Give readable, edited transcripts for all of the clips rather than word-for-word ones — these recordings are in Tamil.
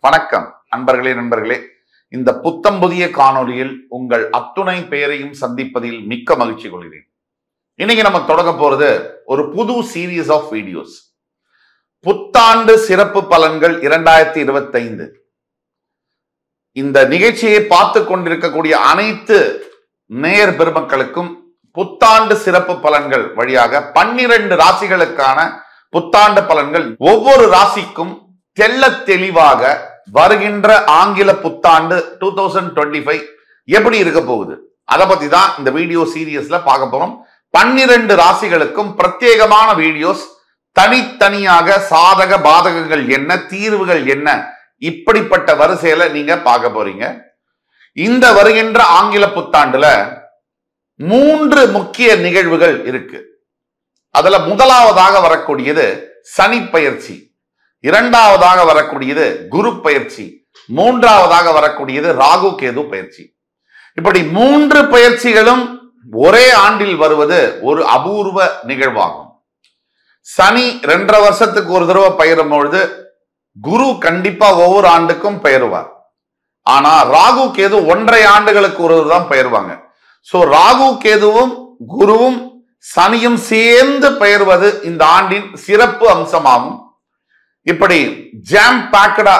வணக்கம் அன்பர்களே நண்பர்களே. இந்த புத்தம் புதிய காணொலியில் உங்கள் அத்துணை பெயரையும் சந்திப்பதில் மிக்க மகிழ்ச்சி கொள்கிறேன். இன்னைக்கு நம்ம தொடங்க போறது ஒரு புது சீரீஸ் ஆஃப் வீடியோஸ். புத்தாண்டு சிறப்பு பலன்கள் 2025. இந்த நிகழ்ச்சியை பார்த்து கொண்டிருக்கக்கூடிய அனைத்து நேயர் பெருமக்களுக்கும் புத்தாண்டு சிறப்பு பலன்கள் வழியாக 12 ராசிகளுக்கான புத்தாண்டு பலன்கள், ஒவ்வொரு ராசிக்கும் தெள்ள தெளிவாக வருகின்ற ஆங்கில புத்தாண்டு 2025 எப்படி இருக்க போகுது, அதை பத்தி தான் இந்த வீடியோ சீரியஸ்ல பார்க்க போறோம். 12 ராசிகளுக்கும் பிரத்யேகமான வீடியோஸ், தனித்தனியாக சாதக பாதகங்கள் என்ன, தீர்வுகள் என்ன, இப்படிப்பட்ட வரிசையில நீங்க பார்க்க போறீங்க. இந்த வருகின்ற ஆங்கில புத்தாண்டுல 3 முக்கிய நிகழ்வுகள் இருக்கு. அதுல முதலாவதாக வரக்கூடியது சனி பயிற்சி, இரண்டாவதாக வரக்கூடியது குரு பயிற்சி, மூன்றாவதாக வரக்கூடியது ராகு கேது பயிற்சி. இப்படி 3 பயிற்சிகளும் ஒரே ஆண்டில் வருவது ஒரு அபூர்வ நிகழ்வாகும். சனி 2.5 வருஷத்துக்கு ஒரு தடவை பயிரும் பொழுது குரு கண்டிப்பா ஒவ்வொரு ஆண்டுக்கும் பெயருவார். ஆனா ராகு கேது 1.5 ஆண்டுகளுக்கு ஒரு தான் பெயர்வாங்க. சோ ராகு கேதுவும் குருவும் சனியும் சேர்ந்து பெயர்வது இந்த ஆண்டின் சிறப்பு அம்சமாகும். இப்படி ஜாம் பேக்கடா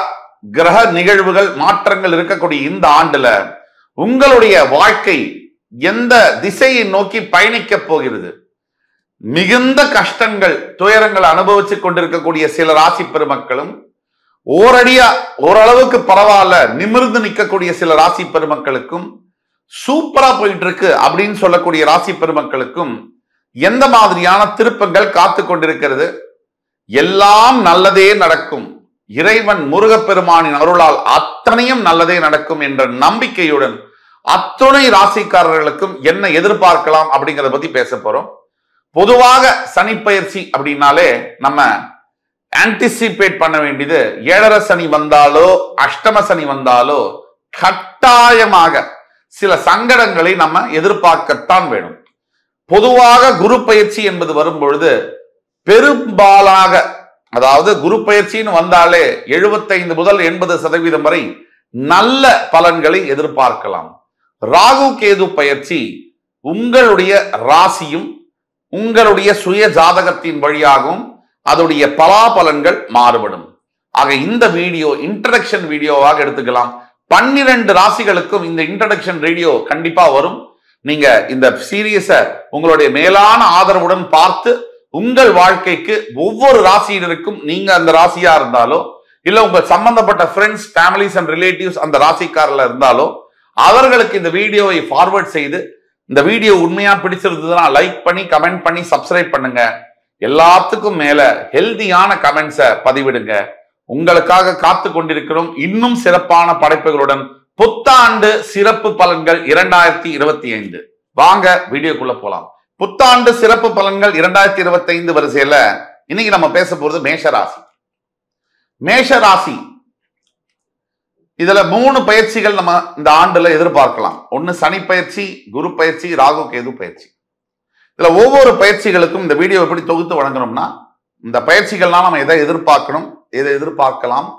கிரக நிகழ்வுகள், மாற்றங்கள் இருக்கக்கூடிய இந்த ஆண்டுல உங்களுடைய வாழ்க்கை எந்த திசையை நோக்கி பயணிக்க போகிறது, மிகுந்த கஷ்டங்கள் துயரங்கள் அனுபவிச்சுக் கொண்டிருக்கக்கூடிய சில ராசி பெருமக்களும், ஓரடியா ஓரளவுக்கு பரவாயில்ல நிமிர்ந்து நிற்கக்கூடிய சில ராசி பெருமக்களுக்கும், சூப்பரா போயிட்டு இருக்கு அப்படின்னு சொல்லக்கூடிய ராசி பெருமக்களுக்கும் எந்த மாதிரியான திருப்பங்கள் காத்து கொண்டிருக்கிறது, எல்லாம் நல்லதே நடக்கும், இறைவன் முருகப்பெருமானின் அருளால் அத்தனையும் நல்லதே நடக்கும் என்ற நம்பிக்கையுடன் அத்துணை ராசிக்காரர்களுக்கும் என்ன எதிர்பார்க்கலாம் அப்படிங்கிறத பத்தி பேச போறோம். பொதுவாக சனி பயிற்சி அப்படின்னாலே நம்ம ஆன்டிசிபேட் பண்ண வேண்டியது, 7.5 சனி வந்தாலோ அஷ்டம சனி வந்தாலோ கட்டாயமாக சில சங்கடங்களை நம்ம எதிர்பார்க்கத்தான் வேணும். பொதுவாக குரு பயிற்சி என்பது வரும்பொழுது பெரும்பாலாக, அதாவது குரு பயிற்சின்னு வந்தாலே 75 முதல் 80% வரை நல்ல பலன்களை எதிர்பார்க்கலாம். ராகு கேது பயிற்சி உங்களுடைய ராசியும் உங்களுடைய சுய ஜாதகத்தின் வழியாகவும் அதோடைய பலாபலன்கள் மாறுபடும். ஆக இந்த வீடியோ இன்ட்ரடக்ஷன் வீடியோவாக எடுத்துக்கலாம். 12 ராசிகளுக்கும் இந்த இன்ட்ரடக்ஷன் வீடியோ கண்டிப்பா வரும். நீங்க இந்த சீரியஸை உங்களுடைய மேலான ஆதரவுடன் பார்த்து உங்கள் வாழ்க்கைக்கு ஒவ்வொரு ராசியினருக்கும், நீங்க அந்த ராசியா இருந்தாலோ இல்ல உங்க சம்பந்தப்பட்ட ஃப்ரெண்ட்ஸ், ஃபேமிலிஸ் அண்ட் ரிலேட்டிவ்ஸ் அந்த ராசிக்காரர்ல இருந்தாலோ அவர்களுக்கு இந்த வீடியோவை ஃபார்வர்ட் செய்து, இந்த வீடியோ உண்மையா பிடிச்சிருந்ததுன்னா லைக் பண்ணி கமெண்ட் பண்ணி சப்ஸ்கிரைப் பண்ணுங்க. எல்லாத்துக்கும் மேல ஹெல்தியான கமெண்ட்ஸை பதிவிடுங்க. உங்களுக்காக காத்து கொண்டிருக்கிறோம் இன்னும் சிறப்பான படைப்புகளுடன் புத்தாண்டு சிறப்பு பலன்கள் 2025. வாங்க வீடியோக்குள்ள போலாம். புத்தாண்டு சிறப்பு பலன்கள் 2025 வரிசையில இன்னைக்கு நம்ம பேச போறது மேஷராசி. மேஷராசி இதுல 3 பயிற்சிகள் நம்ம இந்த ஆண்டுல எதிர்பார்க்கலாம். ஒன்னு சனி பயிற்சி, குரு பயிற்சி, ராகு கேது பயிற்சி. இதுல ஒவ்வொரு பயிற்சிகளுக்கும் இந்த வீடியோ எப்படி தொகுத்து வழங்கணும்னா, இந்த பயிற்சிகள்லாம் நம்ம எதை எதிர்பார்க்கணும், எதை எதிர்பார்க்கலாம்,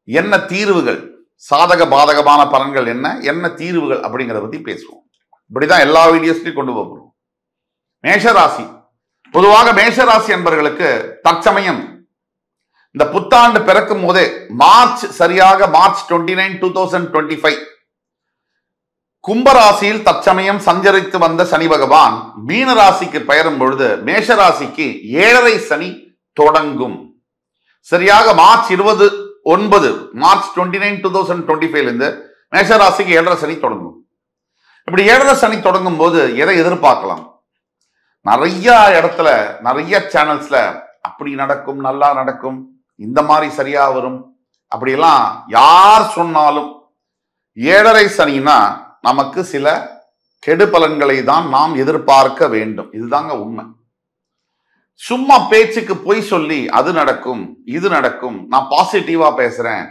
என்ன தீர்வுகள், சாதக பாதகமான பலன்கள் என்ன, என்ன தீர்வுகள் அப்படிங்கிறத பத்தி பேசுவோம். இப்படிதான் எல்லா வீடியோஸ்லையும் கொண்டு போகிறோம். மேஷராசி, பொதுவாக மேஷராசி என்பவர்களுக்கு தற்சமயம் இந்த புத்தாண்டு பிறக்கும் போதே சரியாக மார்ச் 29, 2025 கும்பராசியில் தற்சமயம் சஞ்சரித்து வந்த சனி பகவான் மீன ராசிக்கு பெயரும் பொழுது மேஷராசிக்கு 7.5 சனி தொடங்கும். சரியாக மார்ச் 29, மார்ச் 29, 2025 இருந்து மேஷராசிக்கு 7.5 சனி தொடங்கும். இப்படி 7.5 சனி தொடங்கும் போது எதை எதிர்பார்க்கலாம்? நிறைய இடத்துல, நிறைய சேனல்ஸ்ல அப்படி நடக்கும், நல்லா நடக்கும், இந்த மாதிரி சரியா வரும், அப்படியெல்லாம் யார் சொன்னாலும் 7.5 சனினா நமக்கு சில கெடு பலன்களை தான் நாம் எதிர்பார்க்க வேண்டும். இதுதாங்க உண்மை. சும்மா பேச்சுக்கு பொய் சொல்லி அது நடக்கும், இது நடக்கும், நான் பாசிட்டிவா பேசுறேன்.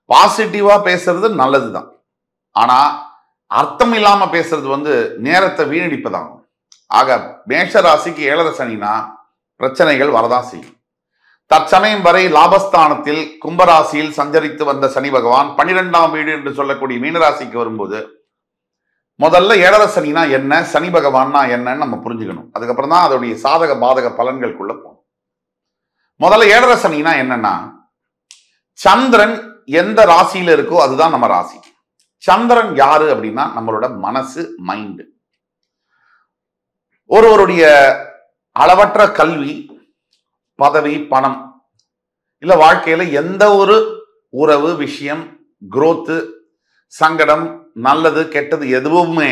பாசிட்டிவா பேசுறது நல்லதுதான். ஆனா அர்த்தம் இல்லாம பேசுறது நேரத்தை வீணடிப்பதாகும். ஆக மேஷ ராசிக்கு 7.5 சனினா பிரச்சனைகள் வரதான் செய்யும். தற்சமயம் வரை லாபஸ்தானத்தில் கும்பராசியில் சஞ்சரித்து வந்த சனி பகவான் 12ஆம் வீடு என்று சொல்லக்கூடிய மீனராசிக்கு வரும்போது முதல்ல ஏழரை சனினா என்ன, சனி பகவான்னா என்னன்னு நம்ம புரிஞ்சுக்கணும். அதுக்கப்புறம் தான் அதோடைய சாதக பாதக பலன்களுக்குள்ள போகணும். முதல்ல ஏழரை சனினா என்னன்னா, சந்திரன் எந்த ராசியில இருக்கோ அதுதான் நம்ம ராசி. சந்திரன் யாரு அப்படின்னா நம்மளோட மனசு, மைண்டு. ஒருவருடைய அளவற்ற கல்வி, பதவி, பணம், இல்ல வாழ்க்கையில எந்த ஒரு உறவு, விஷயம், குரோத்து, சங்கடம், நல்லது கெட்டது எதுவுமே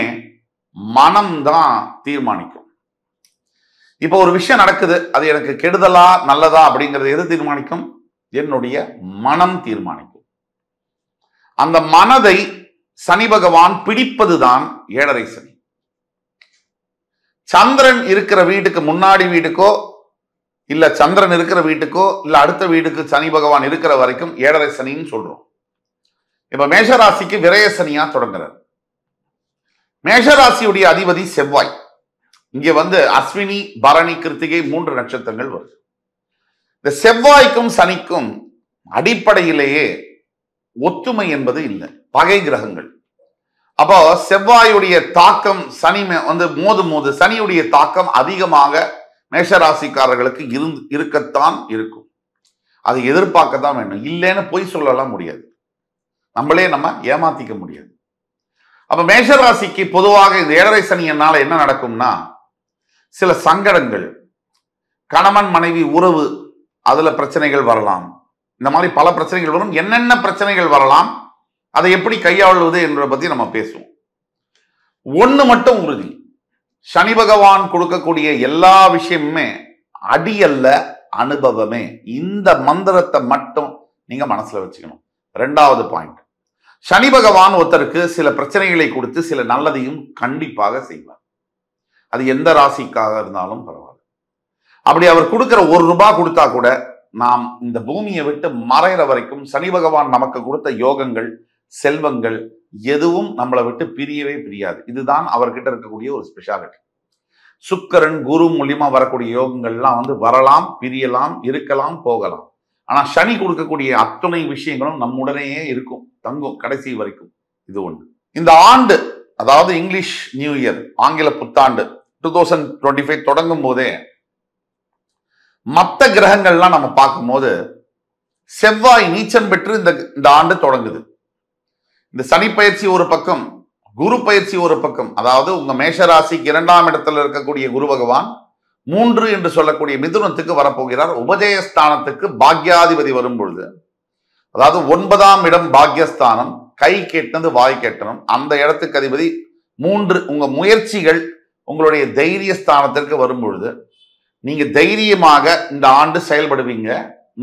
மனம்தான் தீர்மானிக்கும். இப்போ ஒரு விஷயம் நடக்குது, அது எனக்கு கெடுதலா நல்லதா அப்படிங்கிறது எது தீர்மானிக்கும்? என்னுடைய மனம் தீர்மானிக்கும். அந்த மனதை சனி பகவான் பிடிப்பதுதான் ஏழரை சனி. சந்திரன் இருக்கிற வீட்டுக்கு முன்னாடி வீட்டுக்கோ இல்ல சந்திரன் இருக்கிற வீட்டுக்கோ இல்ல அடுத்த வீட்டுக்கு சனி பகவான் இருக்கிற வரைக்கும் ஏழரை சனின்னு சொல்றோம். இப்ப மேஷராசிக்கு விரய சனியா தொடங்குறார். மேஷராசியுடைய அதிபதி செவ்வாய். இங்க அஸ்வினி, பரணி, கிருத்திகை 3 நட்சத்திரங்கள் வருது. இந்த செவ்வாய்க்கும் சனிக்கும் அடிப்படையிலேயே ஒத்துமை என்பது இல்லை, பகை கிரகங்கள். அப்போ செவ்வாயுடைய தாக்கம் சனி மோதும் போது சனியுடைய தாக்கம் அதிகமாக மேஷராசிக்காரர்களுக்கு இருக்கத்தான் இருக்கும். அதை எதிர்பார்க்கத்தான் வேண்டும். இல்லைன்னு பொய் சொல்லலாம் முடியாது, நம்மளே நம்ம ஏமாத்திக்க முடியாது. அப்ப மேஷராசிக்கு பொதுவாக இந்த ஏழரை சனி என்னால என்ன நடக்கும்னா, சில சங்கடங்கள், கணவன் மனைவி உறவு, அதுல பிரச்சனைகள் வரலாம். இந்த மாதிரி பல பிரச்சனைகள் வரும். என்னென்ன பிரச்சனைகள் வரலாம், அதை எப்படி கையாளுவது என்பதை பத்தி நம்ம பேசுவோம். ஒண்ணு மட்டும் உறுதி, சனி பகவான் கொடுக்கக்கூடிய எல்லா விஷயமுமே அடி அல்ல, அனுபவமே. இந்த மந்திரத்தை மட்டும் நீங்க மனசுல வச்சுக்கணும். 2வது பாயிண்ட், சனி பகவான் ஒருத்தருக்கு சில பிரச்சனைகளை கொடுத்து சில நல்லதையும் கண்டிப்பாக செய்வார். அது எந்த ராசிக்காக இருந்தாலும் பரவாயில்ல. அப்படி அவர் கொடுக்கிற ₹1 கொடுத்தா கூட நாம் இந்த பூமியை விட்டு மறைகிற வரைக்கும் சனி பகவான் நமக்கு கொடுத்த யோகங்கள், செல்வங்கள் எதுவும் நம்மளை விட்டு பிரியவே பிரியாது. இதுதான் அவர்கிட்ட இருக்கக்கூடிய ஒரு ஸ்பெஷாலிட்டி. சுக்கிரன், குரு மூலியமா வரக்கூடிய யோகங்கள்லாம் வரலாம், பிரியலாம், இருக்கலாம், போகலாம். ஆனா சனி கொடுக்கக்கூடிய அத்துணை விஷயங்களும் நம்முடனேயே இருக்கும், தங்கும் கடைசி வரைக்கும். இது ஒண்ணு. இந்த ஆண்டு, அதாவது இங்கிலீஷ் நியூ இயர், ஆங்கில புத்தாண்டு 2025 தொடங்கும் போதே மற்ற கிரகங்கள்லாம் நம்ம பார்க்கும்போது செவ்வாய் நீச்சம் பெற்று இந்த ஆண்டு தொடங்குது. இந்த சனி பயிற்சி ஒரு பக்கம், குரு பயிற்சி ஒரு பக்கம். அதாவது உங்க மேஷராசிக்கு 2ஆம் இடத்துல இருக்கக்கூடிய குரு பகவான் 3 என்று சொல்லக்கூடிய மிதுனத்துக்கு வரப்போகிறார். உபஜயஸ்தானத்துக்கு பாக்யாதிபதி வரும் பொழுது, அதாவது 9ஆம் இடம் பாக்யஸ்தானம், கை கேட்டது வாய் கேட்டணும். அந்த இடத்துக்கு அதிபதி 3. உங்க முயற்சிகள் உங்களுடைய தைரிய ஸ்தானத்திற்கு வரும் பொழுது நீங்க தைரியமாக இந்த ஆண்டு செயல்படுவீங்க.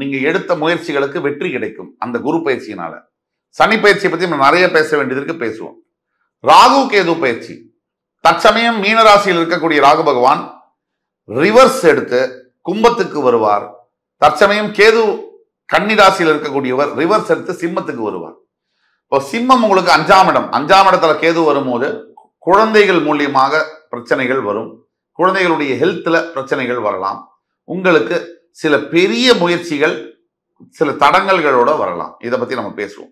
நீங்க எடுத்த முயற்சிகளுக்கு வெற்றி கிடைக்கும் அந்த குரு பயிற்சியினால. சனி பயிற்சியை பத்தி நம்ம நிறைய பேச வேண்டியதற்கு பேசுவோம். ராகு கேது பயிற்சி, தற்சமயம் மீனராசியில் இருக்கக்கூடிய ராகு பகவான் ரிவர்ஸ் எடுத்து கும்பத்துக்கு வருவார். தற்சமயம் கேது கன்னிராசியில் இருக்கக்கூடியவர் ரிவர்ஸ் எடுத்து சிம்மத்துக்கு வருவார். இப்போ சிம்மம் உங்களுக்கு 5ஆம் இடம், 5ஆம் இடத்துல கேது வரும்போது குழந்தைகள் மூலியமாக பிரச்சனைகள் வரும். குழந்தைகளுடைய ஹெல்த்ல பிரச்சனைகள் வரலாம். உங்களுக்கு சில பெரிய முயற்சிகள் சில தடங்கல்களோட வரலாம். இதை பத்தி நம்ம பேசுவோம்.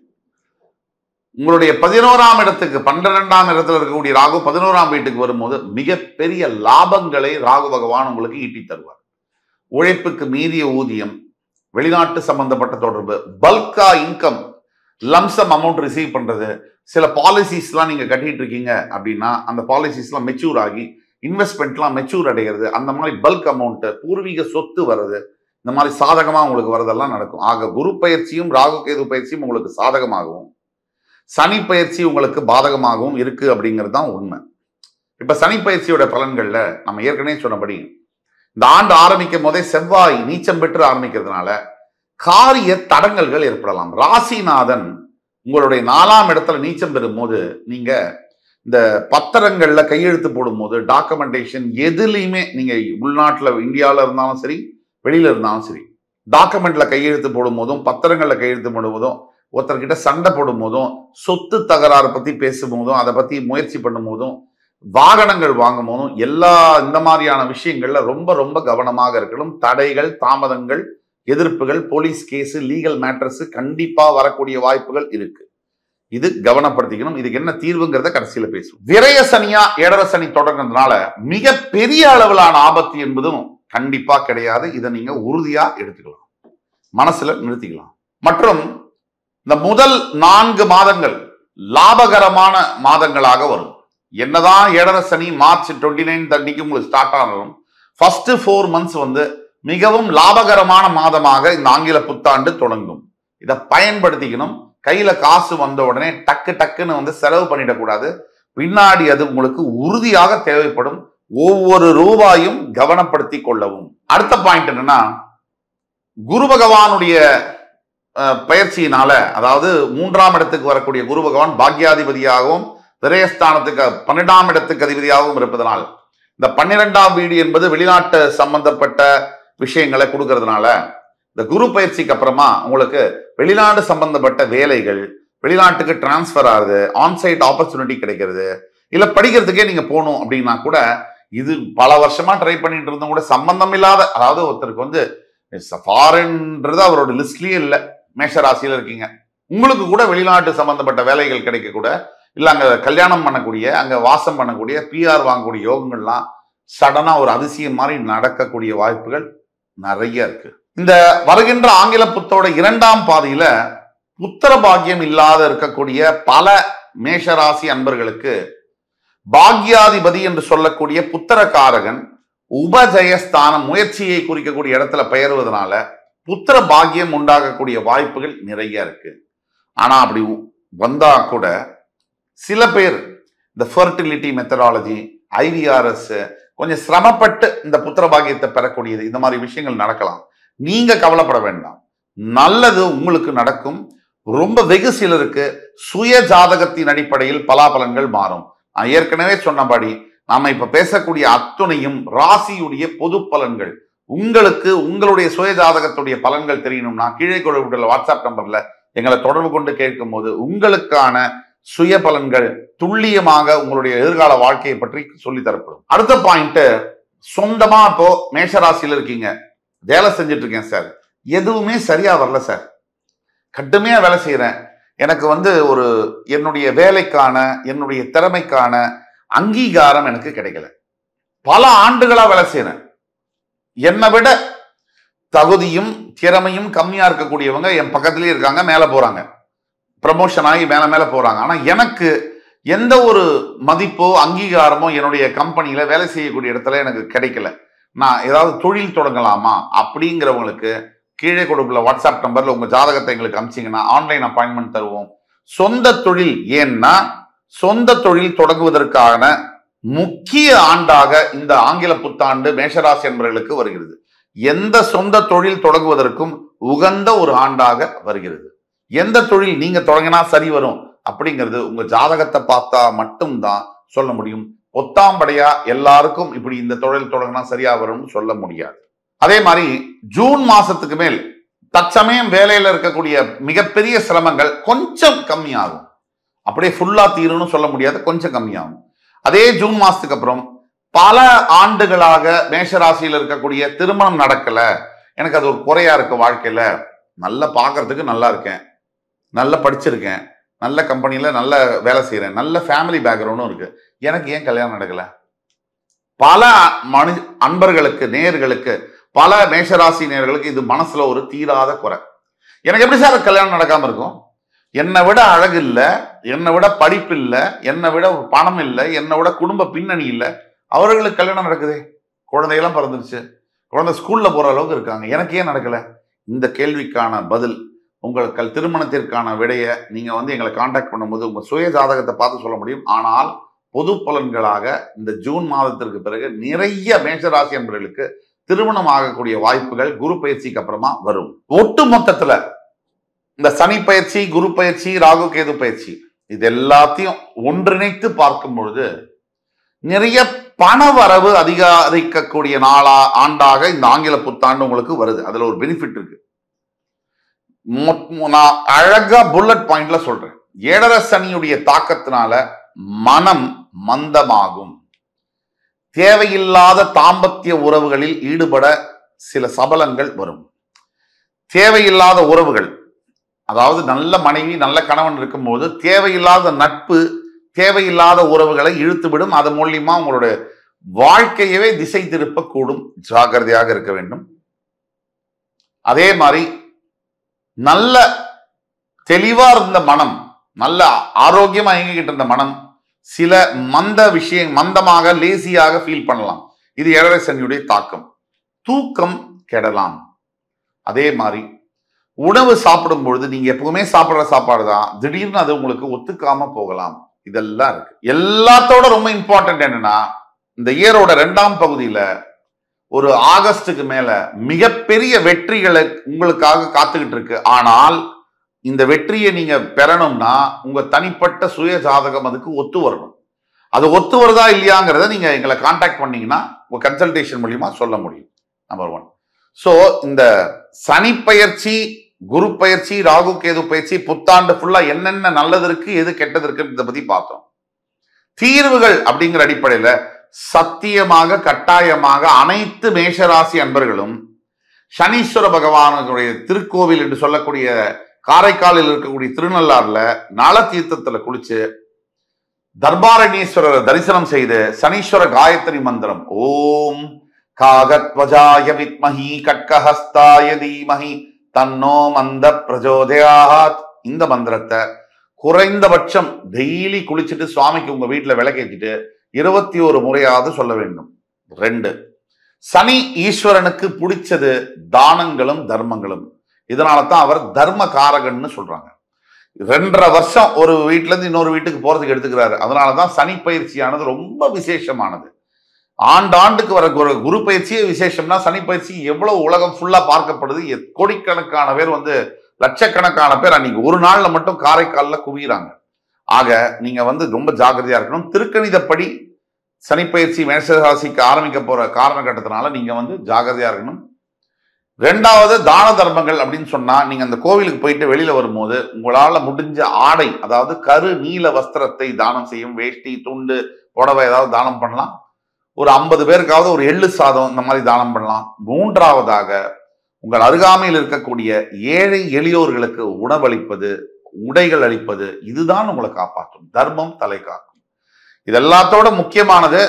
உங்களுடைய 11ஆம் இடத்துக்கு 12ஆம் இடத்துல இருக்கக்கூடிய ராகு 11ஆம் வீட்டுக்கு வரும்போது மிகப்பெரிய லாபங்களை ராகு பகவான் உங்களுக்கு ஈட்டி தருவார். உழைப்புக்கு மீதிய ஊதியம், வெளிநாட்டு சம்பந்தப்பட்ட தொடர்பு, பல்கா இன்கம், லம்சம் அமௌண்ட் ரிசீவ் பண்றது, சில பாலிசிஸ்லாம் நீங்க கட்டிட்டு இருக்கீங்க அப்படின்னா அந்த பாலிசிஸ்லாம் மெச்சூர் ஆகி இன்வெஸ்ட்மெண்ட்லாம் மெச்சூர் அடைகிறது, அந்த மாதிரி பல்க் அமௌண்ட், பூர்வீக சொத்து வர்றது, இந்த மாதிரி சாதகமா உங்களுக்கு வரதெல்லாம் நடக்கும். ஆக குரு பயிற்சியும் ராகு கேது பயிற்சியும் உங்களுக்கு சாதகமாகவும் சனி பயிற்சி உங்களுக்கு பாதகமாகவும் இருக்கு அப்படிங்கிறது தான் உண்மை. இப்ப சனி பயிற்சியோட பலன்கள்ல நம்ம ஏற்கனவே சொன்னபடி இந்த ஆண்டு ஆரம்பிக்கும் போதே செவ்வாய் நீச்சம் பெற்று ஆரம்பிக்கிறதுனால காரிய தடங்கல்கள் ஏற்படலாம். ராசிநாதன் உங்களுடைய 4ஆம் இடத்துல நீச்சம் பெறும் போது நீங்க இந்த பத்திரங்கள்ல கையெழுத்து போடும் போது டாக்குமெண்டேஷன் எதுலையுமே நீங்க உள்நாட்டுல இந்தியாவில இருந்தாலும் சரி வெளியில இருந்தாலும் சரி டாக்குமெண்ட்ல கையெழுத்து போடும் போதும் பத்திரங்கள்ல கையெழுத்து போடும் போதும் ஒருத்தர்கிட்ட சண்டை போடும் போதும் சொத்து தகராறு பத்தி பேசும் போதும் அதை பத்தி முயற்சி பண்ணும் போதும் வாகனங்கள் வாங்கும் போதும் எல்லா இந்த மாதிரியான விஷயங்கள்ல ரொம்ப ரொம்ப கவனமாக இருக்கணும். தடைகள் தாமதங்கள் எதிர்ப்புகள், போலீஸ் கேஸ், லீகல் மேட்டர்ஸ் கண்டிப்பா வரக்கூடிய வாய்ப்புகள் இருக்கு. இது கவனப்படுத்திக்கணும். இதுக்கு என்ன தீர்வுங்கிறத கடைசியில பேசுவோம். விரய சனியா ஏழரை சனி தொடர்றதுனால மிக பெரிய அளவிலான ஆபத்து என்பதும் கண்டிப்பா கிடையாது. இதை நீங்க உறுதியா எடுத்துக்கலாம், மனசுல நிறுத்திக்கலாம். மற்றும் இந்த முதல் 4 மாதங்கள் லாபகரமான மாதங்களாக வரும். என்னதான் ஏழரை சனி மார்ச் 29 தண்டிக்கு உங்களுக்கு ஸ்டார்ட் ஆனாலும் ஃபர்ஸ்ட் 4 months மிகவும் லாபகரமான மாதமாக இந்த ஆங்கில புத்தாண்டு தொடங்கும். இதை பயன்படுத்திக்கணும். கையில காசு வந்த உடனே டக்கு டக்குன்னு செலவு பண்ணிடக்கூடாது. பின்னாடி அது உங்களுக்கு உறுதியாக தேவைப்படும். ஒவ்வொரு ரூபாயும் கவனப்படுத்தி கொள்ளவும். அடுத்த பாயிண்ட் என்னன்னா, குரு பகவானுடைய பயிற்சியினால, அதாவது 3ஆம் இடத்துக்கு வரக்கூடிய குரு பகவான் பாக்யாதிபதியாகவும் விரயஸ்தானத்துக்கு 12ஆம் இடத்துக்கு அதிபதியாகவும் இருப்பதனால், இந்த 12ஆம் வீடு என்பது வெளிநாட்டு சம்பந்தப்பட்ட விஷயங்களை கொடுக்கறதுனால, இந்த குரு பயிற்சிக்கு அப்புறமா உங்களுக்கு வெளிநாடு சம்பந்தப்பட்ட வேலைகள், வெளிநாட்டுக்கு டிரான்ஸ்பர் ஆகுது, ஆன்சைட் ஆப்பர்ச்சுனிட்டி கிடைக்கிறது, இல்ல படிக்கிறதுக்கே நீங்க போகணும் அப்படின்னா கூட, இது பல வருஷமா ட்ரை பண்ணிட்டு இருந்தும் கூட சம்பந்தம் இல்லாத, அதாவது ஒருத்தருக்கு ஃபாரின்ன்றது அவரோட லிஸ்ட்லயே இல்லை, மேஷராசியில இருக்கீங்க, உங்களுக்கு கூட வெளிநாட்டு சம்பந்தப்பட்ட வேலைகள் கிடைக்க கூட, இல்ல அங்க கல்யாணம் பண்ணக்கூடிய, அங்க வாசம் பண்ணக்கூடிய, பிஆர் வாங்கக்கூடிய யோகங்கள்லாம் சடனா ஒரு அதிசயம் மாதிரி நடக்கக்கூடிய வாய்ப்புகள் நிறைய இருக்கு. இந்த வருகின்ற ஆங்கில புத்தோட 2ஆம் பாதியில புத்திர பாக்கியம் இல்லாத இருக்கக்கூடிய பல மேஷராசி அன்பர்களுக்கு பாக்யாதிபதி என்று சொல்லக்கூடிய புத்திரகாரகன் உபஜயஸ்தானம், முயற்சியை குறிக்கக்கூடிய இடத்துல பெயர்வதனால புத்திர பாக்கியம் உண்டாகக்கூடிய வாய்ப்புகள் நிறைய இருக்கு. ஆனா அப்படி வந்தா கூட சில பேர் இந்த ஃபெர்டிலிட்டி மெத்தடாலஜி, ஐவிஆர்எஸ் கொஞ்சம் சிரமப்பட்டு இந்த புத்திர பாக்கியத்தை பெறக்கூடியது, இந்த மாதிரி விஷயங்கள் நடக்கலாம். நீங்க கவலைப்பட வேண்டாம், நல்லது உங்களுக்கு நடக்கும். ரொம்ப வெகு சிலருக்கு சுய ஜாதகத்தின் அடிப்படையில் பலாபலன்கள் மாறும். நான் ஏற்கனவே சொன்னபடி நாம இப்ப பேசக்கூடிய அத்துணையும் ராசியுடைய பொது பலன்கள். உங்களுக்கு உங்களுடைய சுய ஜாதகத்துடைய பலன்கள் தெரியணும்னா கீழே கொடுக்கப்பட்டுள்ள வாட்ஸ்அப் நம்பர்ல எங்களை தொடர்பு கொண்டு கேட்கும் போது உங்களுக்கான சுய பலன்கள் துல்லியமாக உங்களுடைய எதிர்கால வாழ்க்கையை பற்றி சொல்லி தரப்படும். அடுத்த பாயிண்ட், சொந்தமா இப்போ மேஷராசியில இருக்கீங்க, வேலை செஞ்சுட்டு இருக்கேன் சார், எதுவுமே சரியா வரல சார், கடுமையா வேலை செய்யறேன், எனக்கு ஒரு என்னுடைய வேலைக்கான, என்னுடைய திறமைக்கான அங்கீகாரம் எனக்கு கிடைக்கல, பல ஆண்டுகளா வேலை செய்யறேன், என்னை விட தகுதியும் திறமையும் கம்மியா இருக்கக்கூடியவங்க என் பக்கத்திலேயே இருக்காங்க, மேல போறாங்க, ப்ரமோஷன் ஆகி மேல மேல போறாங்க, ஆனா எனக்கு எந்த ஒரு மதிப்போ அங்கீகாரமோ என்னுடைய கம்பெனியில வேலை செய்யக்கூடிய இடத்துல எனக்கு கிடைக்கல, நான் ஏதாவது தொழில் தொடங்கலாமா அப்படிங்கிறவங்களுக்கு கீழே கொடுக்கல வாட்ஸ்அப் நம்பர்ல உங்க ஜாதகத்தை எங்களுக்கு அனுப்பிச்சிங்கன்னா ஆன்லைன் அப்பாயின்மெண்ட் தருவோம். சொந்த தொழில், ஏன்னா சொந்த தொழில் தொடங்குவதற்கான முக்கிய ஆண்டாக இந்த ஆங்கில புத்தாண்டு மேஷராசி என்பவர்களுக்கு வருகிறது. எந்த சொந்த தொழில் தொடங்குவதற்கும் உகந்த ஒரு ஆண்டாக வருகிறது. எந்த தொழில் நீங்க தொடங்கினா சரி வரும் அப்படிங்கிறது உங்க ஜாதகத்தை பார்த்தா மட்டும்தான் சொல்ல முடியும். ஒத்தாம்படையா எல்லாருக்கும் இப்படி இந்த தொழில் தொடங்கினா சரியா வரும்னு சொல்ல முடியாது. அதே மாதிரி ஜூன் மாசத்துக்கு மேல் தற்சமயம் வேலையில இருக்கக்கூடிய மிகப்பெரிய சிரமங்கள் கொஞ்சம் கம்மியாகும். அப்படியே ஃபுல்லா தீரும்னு சொல்ல முடியாது, கொஞ்சம் கம்மியாகும். அதே ஜூன் மாசத்துக்கு அப்புறம் பல ஆண்டுகளாக மேஷராசியில் இருக்கக்கூடிய திருமணம் நடக்கல, எனக்கு அது ஒரு குறையா இருக்கு வாழ்க்கையில, நல்லா பார்க்கறதுக்கு நல்லா இருக்கேன், நல்லா படிச்சிருக்கேன், நல்ல கம்பெனியில நல்ல வேலை செய்யறேன், நல்ல ஃபேமிலி பேக்ரவுண்டும் இருக்கு, எனக்கு ஏன் கல்யாணம் நடக்கல? பல அன்பர்களுக்கு, நேயர்களுக்கு, பல மேஷராசி நேயர்களுக்கு இது மனசுல ஒரு தீராத குறை. எனக்கு எப்படி சார் கல்யாணம் நடக்காம இருக்கும்? என்னை விட அழகு இல்லை, என்னை விட படிப்பு இல்லை, என்னை விட பணம் இல்லை, என்னை விட குடும்ப பின்னணி இல்லை, அவர்களுக்கு கல்யாணம் நடக்குதே, குழந்தையெல்லாம் பிறந்துருச்சு, குழந்தை ஸ்கூல்ல போற அளவுக்கு இருக்காங்க, எனக்கு ஏன் நடக்கல? இந்த கேள்விக்கான பதில், உங்கள் திருமணத்திற்கான விடைய நீங்க எங்களை கான்டாக்ட் பண்ணும்போது உங்க சுய ஜாதகத்தை பார்த்து சொல்ல முடியும். ஆனால் பொது பலன்களாக இந்த ஜூன் மாதத்திற்கு பிறகு நிறைய மேஷராசி என்பவர்களுக்கு திருமணம் ஆகக்கூடிய வாய்ப்புகள் குரு பயிற்சிக்கு அப்புறமா வரும். ஒட்டு மொத்தத்துல இந்த சனி பயிற்சி, குரு பயிற்சி, ராகு கேது பயிற்சி, இது எல்லாத்தையும் ஒன்றிணைத்து பார்க்கும் பொழுது நிறைய பண வரவு அதிகரிக்கக்கூடிய ஆண்டாக இந்த ஆங்கில புத்தாண்டு உங்களுக்கு வருது. அதுல ஒரு பெனிஃபிட் இருக்கு. நான் அழகா புல்லட் பாயிண்ட்ல சொல்றேன். ஏழரை சனியுடைய தாக்கத்தினால மனம் மந்தமாகும், தேவையில்லாத தாம்பத்திய உறவுகளில் ஈடுபட சில சபலங்கள் வரும். தேவையில்லாத உறவுகள், அதாவது நல்ல மனைவி நல்ல கணவன் இருக்கும்போது தேவையில்லாத நட்பு, தேவையில்லாத உறவுகளை இழுத்துவிடும். அது மூலியமா உங்களுடைய வாழ்க்கையவே திசை திருப்பக்கூடும். ஜாக்கிரதையாக இருக்க வேண்டும். அதே மாதிரி நல்ல தெளிவா இருந்த மனம், நல்ல ஆரோக்கியமா இயங்கிக்கிட்டு இருந்த மனம் சில மந்தமாக லேசியாக ஃபீல் பண்ணலாம். இது ஏழரை சனியுடைய தாக்கம். தூக்கம் கெடலாம். அதே மாதிரி உணவு சாப்பிடும் பொழுது நீங்க எப்பவுமே சாப்பிடுற சாப்பாடு தான் திடீர்னு அது உங்களுக்கு ஒத்துக்காம போகலாம். இதெல்லாம் இருக்கு. எல்லாத்தோட ரொம்ப இம்பார்ட்டன்ட் என்னன்னா, இந்த இயரோட 2ஆம் பகுதியில ஒரு ஆகஸ்டுக்கு மேல மிகப்பெரிய வெற்றிகளை உங்களுக்காக காத்துக்கிட்டு இருக்கு. ஆனால் இந்த வெற்றியை நீங்க பெறணும்னா உங்க தனிப்பட்ட சுய ஜாதகம் அதுக்கு ஒத்து வரணும். அது ஒத்து வருதா இல்லையாங்கிறத நீங்க எங்களை கான்டாக்ட் பண்ணீங்கன்னா உங்க கன்சல்டேஷன் மூலியமா சொல்ல முடியும். நம்பர் 1. சோ இந்த சனி பயிற்சி, குரு பயிற்சி, ராகு கேது பயிற்சி, புத்தாண்டு ஃபுல்லா என்னென்ன நல்லது இருக்கு, எது கெட்டது இருக்குன்றத பத்தி பார்த்தோம். தீர்வுகள் அப்படிங்கிற அடிப்படையில சத்தியமாக கட்டாயமாக அனைத்து மேஷராசி அன்பர்களும் சனீஸ்வர பகவானுடைய திருக்கோவில் என்று சொல்லக்கூடிய காரைக்காலில் இருக்கக்கூடிய திருநள்ளாறுல நல தீர்த்தத்துல குளிச்சு தர்பாரண்யேஸ்வரரை தரிசனம் செய்து சனீஸ்வர காயத்ரி மந்திரம் ஓம் காகத்வஜாய வித்மஹி கட்கஹஸ்தாய தீமஹி தன்னோ மந்த பிரஜோதயாத், இந்த மந்திரத்தை குறைந்தபட்சம் டெய்லி குளிச்சுட்டு சுவாமிக்கு உங்க வீட்டுல விளக்கேற்றிட்டு 21 முறையாவது சொல்ல வேண்டும். 2, சனி ஈஸ்வரனுக்கு பிடிச்சது தானங்களும் தர்மங்களும். இதனால தான் அவர் தர்ம காரகன்னு சொல்றாங்க. 2.5 வருஷம் ஒரு வீட்டுல இருந்து இன்னொரு வீட்டுக்கு போறதுக்கு எடுத்துக்கிறாரு. அதனாலதான் சனி பயிற்சியானது ரொம்ப விசேஷமானது. ஆண்டாண்டுக்கு வர குரு பயிற்சியே விசேஷம்னா சனி பயிற்சி எவ்வளவு உலகம் ஃபுல்லா பார்க்கப்படுது. கோடிக்கணக்கான பேர் லட்சக்கணக்கான பேர் அன்னைக்கு ஒரு நாள்ல மட்டும் காரைக்கால்ல குவிகிறாங்க. ஆக நீங்க ரொம்ப ஜாக்கிரதையா இருக்கணும். திருக்கணிதப்படி சனி பயிற்சி மேஷராசிக்கு ஆரம்பிக்க போற காரணகட்டத்தினால நீங்க ஜாக்கிரதையா இருக்கணும். 2வது தான தர்மங்கள் அப்படின்னு சொன்னா, நீங்க அந்த கோவிலுக்கு போயிட்டு வெளியில வரும்போது உங்களால முடிஞ்ச ஆடை, அதாவது கரு நீல வஸ்திரத்தை தானம் செய்யும். வேஷ்டி, துண்டு, புடவை ஏதாவது தானம் பண்ணலாம். ஒரு 50 பேருக்காவது ஒரு எள்ளு சாதம் இந்த மாதிரி தானம் பண்ணலாம். 3வதாக உங்கள் அருகாமையில் இருக்கக்கூடிய ஏழை எளியோர்களுக்கு உணவளிப்பது, உடைகள் அளிப்பது, இதுதான் உங்களை காப்பாற்றும். தர்மம் தலை காக்கும். இது எல்லாத்தோட முக்கியமானது,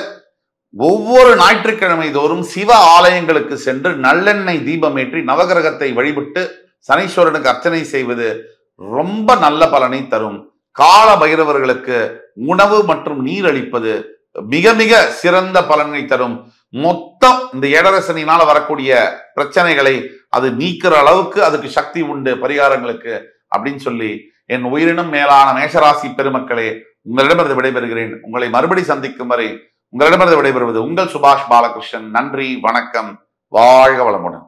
ஒவ்வொரு ஞாயிற்றுக்கிழமை தோறும் சிவ ஆலயங்களுக்கு சென்று நல்லெண்ணெய் தீபமேற்றி நவகிரகத்தை வழிபட்டு சனீஸ்வரனுக்கு அர்ச்சனை செய்வது ரொம்ப நல்ல பலனை தரும். கால பைரவர்களுக்கு உணவு மற்றும் நீர் அளிப்பது மிக மிக சிறந்த பலனை தரும். மொத்தம் இந்த ஏழரை சனியினால வரக்கூடிய பிரச்சனைகளை அது நீக்கிற அளவுக்கு அதுக்கு சக்தி உண்டு பரிகாரங்களுக்கு அப்படின்னு சொல்லி என் உயிரினும் மேலான மேஷராசி பெருமக்களே, உங்களிடமிருந்து விடைபெறுகிறேன். உங்களை மறுபடி சந்திக்கும் வரை உங்களிடமிருந்து விடைபெறுவது உங்கள் சுபாஷ் பாலகிருஷ்ணன். நன்றி, வணக்கம், வாழ்க வளமுடன்.